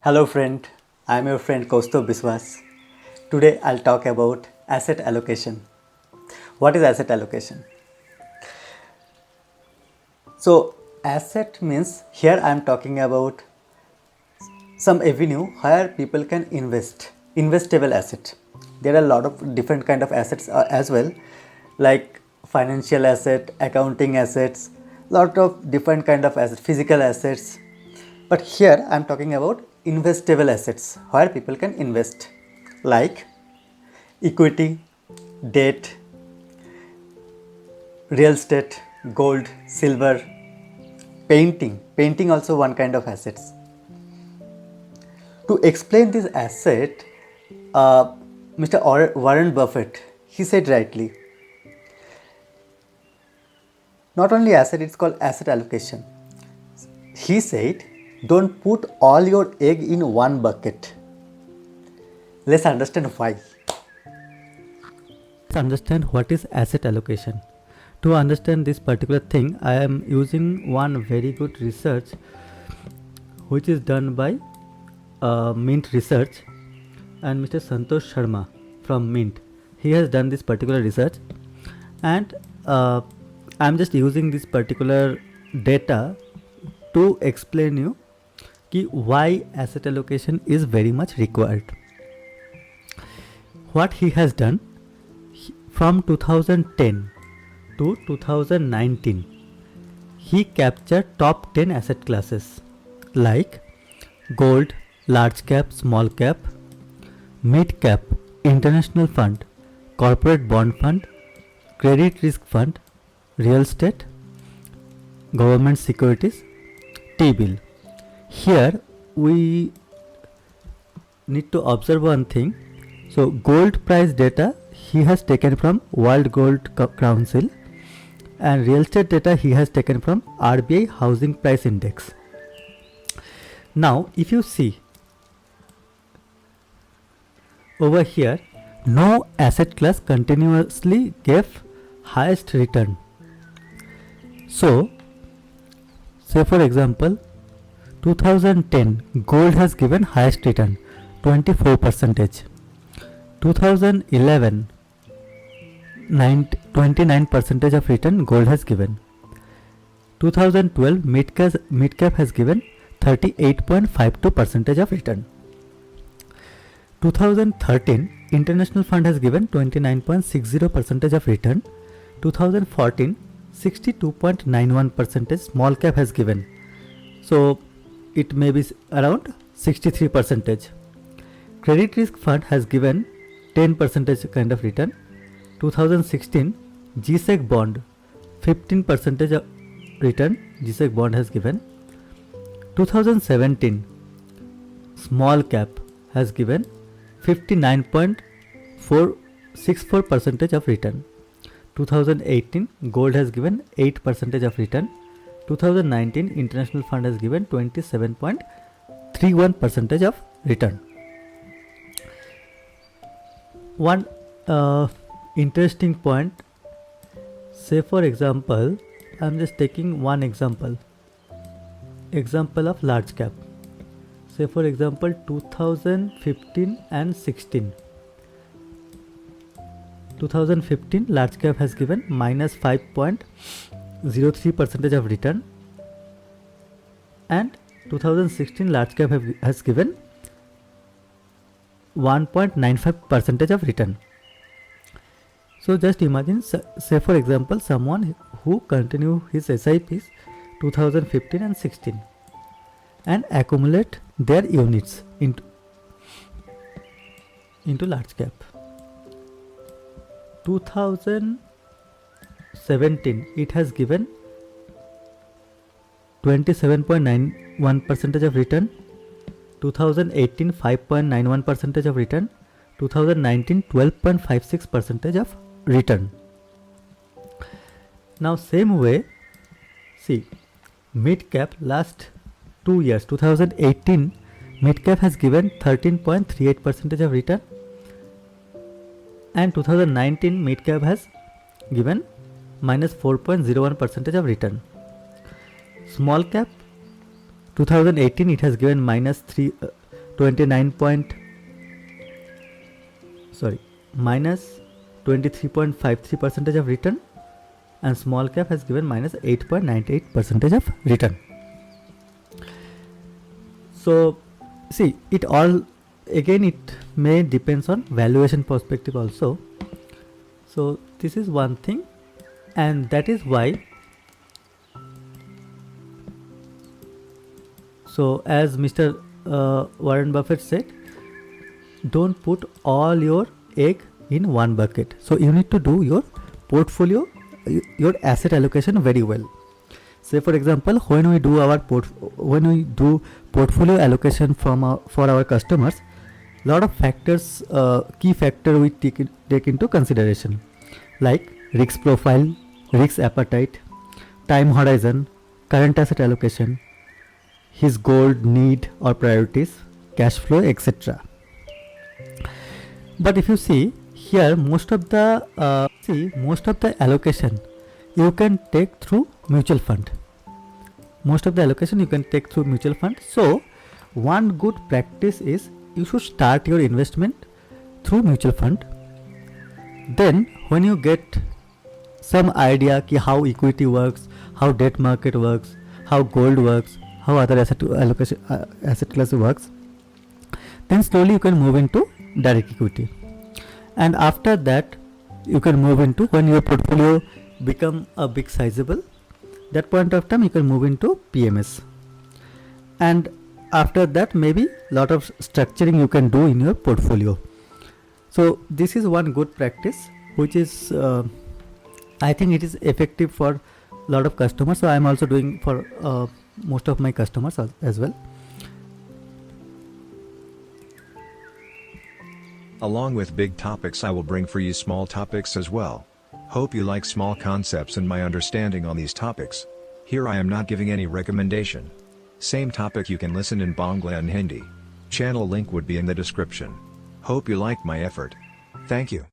Hello friend, I am your friend Kaustav Biswas. Today I'll talk about asset allocation. What is asset allocation? So asset means here I am talking about some avenue where people can invest, investable asset. There are a lot of different kind of assets as well, like financial asset, accounting assets, lot of different kind of assets, physical assets. But here I am talking about investable assets where people can invest, like equity, debt, real estate, gold, silver, painting. Painting also one kind of assets. To explain this asset, Mr. Warren Buffett, he said rightly, not only asset, it's called asset allocation. He said, don't put all your egg in one bucket. Let's understand why. Let's understand what is asset allocation. To understand this particular thing, I am using one very good research which is done by Mint Research and Mr. Santosh Sharma from Mint. He has done this particular research, and I am just using this particular data to explain you why asset allocation is very much required. What he has done from 2010 to 2019, he captured top 10 asset classes like gold, large cap, small cap, mid cap, international fund, corporate bond fund, credit risk fund, real estate, government securities, T-bill. Here we need to observe one thing. So gold price data he has taken from World Gold Council, and real estate data he has taken from RBI Housing Price Index. Now if you see over here, no asset class continuously gave highest return. So say for example 2010 gold has given highest return 24%. 2011 29% of return gold has given. 2012 mid cap has given 38.52% of return. 2013 international fund has given 29.60% of return. 2014 62.91% small cap has given, so it may be around 63%. Credit risk fund has given 10% kind of return. 2016 GSEC bond 15% of return GSEC bond has given. 2017 small cap has given 59.464% of return. 2018 gold has given 8% of return. 2019 international fund has given 27.31% of return. One interesting point, say for example, I am just taking one example of large cap. Say for example 2015 and 16. 2015 large cap has given minus 5.03% of return, and 2016 large cap has given 1.95% of return. So just imagine, say for example, someone who continue his SIPs 2015 and 16 and accumulate their units into large cap. 2017 it has given 27.91% of return. 2018 5.91% of return. 2019 12.56% of return. Now same way, see mid cap last 2 years. 2018 mid cap has given 13.38% of return, and 2019 mid cap has given minus 4.01% of return. Small cap 2018 it has given minus -23.53% of return, and small cap has given -8.98% of return. So see, it all again, it may depends on valuation perspective also. So this is one thing, and that is why, so as Mr. Warren Buffett said, don't put all your egg in one bucket. So you need to do your portfolio, your asset allocation very well. Say for example, when we do portfolio allocation for our customers, lot of factors, key factor we take into consideration, like risk profile, risk appetite, time horizon, current asset allocation, his goal, need or priorities, cash flow, etc. But if you see here, most of the allocation you can take through mutual fund. So one good practice is you should start your investment through mutual fund. Then when you get some idea ki how equity works, how debt market works, how gold works, how other asset class works, then slowly you can move into direct equity. And after that you can move into, when your portfolio become a big sizable, that point of time you can move into PMS. And after that maybe lot of structuring you can do in your portfolio. So this is one good practice which is I think it is effective for lot of customers. So I am also doing for most of my customers as well. Along with big topics, I will bring for you small topics as well. Hope you like small concepts and my understanding on these topics. Here I am not giving any recommendation. Same topic you can listen in Bangla and Hindi. Channel link would be in the description. Hope you like my effort. Thank you.